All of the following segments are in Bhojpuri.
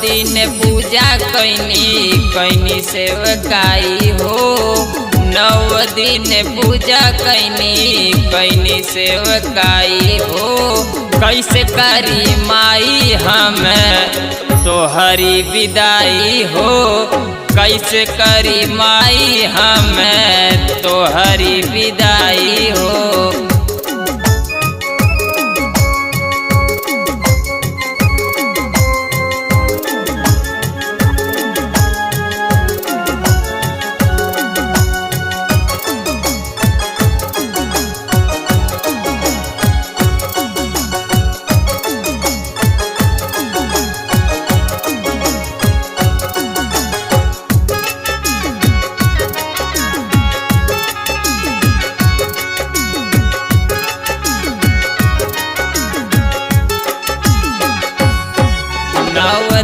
दिन पूजा कैनी सेवकाई हो। 9 दिन पूजा कैनी सेवकाई हो। कैसे करी माई हम तोहरी विदाई हो। कैसे करी माई हम तोहरी विदाई हो।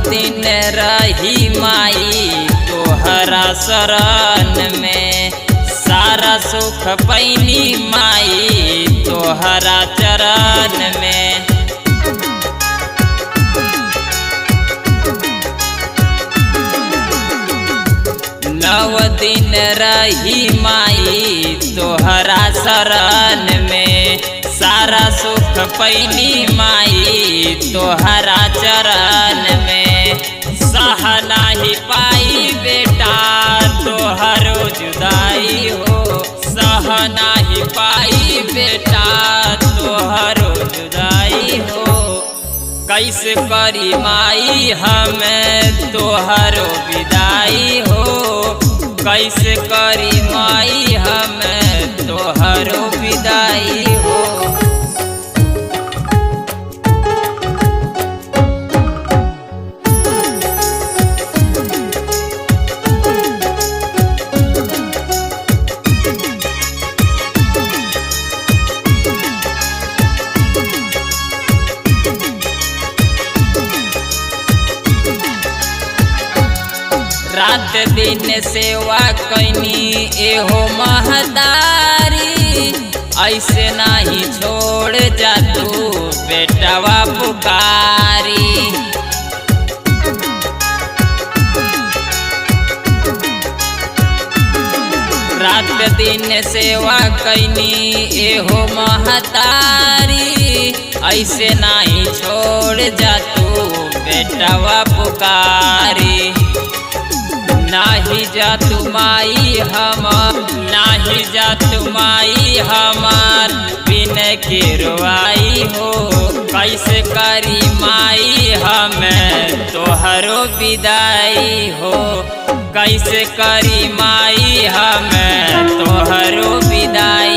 दिन रही माई तोहरा शरण में। सारा सुख पैनी माई तोहरा चरण में। 9 दिन रही माई तोहरा शरण में। सारा सुख पैनी माई तोहरा चरण में। सह नाही पाई बेटा तोहरो जुदाई हो। सह नाही पाई बेटा तोहरो जुदाई हो। कैसे करी माई हम तोहरो विदाई हो। कैसे करी माई हम तोहरो विदाई हो। रात दिन सेवा कैनी एहो महतारी। ऐसे नहीं छोड़ जा तू बेटवा पुकारी। रात दिन सेवा कैनी एहो महतारी। ऐसे नहीं छोड़ जा तू बेटवा पुकारी। नाही जा तुमाई हमार बिन के रुआई हो। कैसे करी माई हम तोहरो विदाई हो। कैसे करी माई हम तोहरो विदाई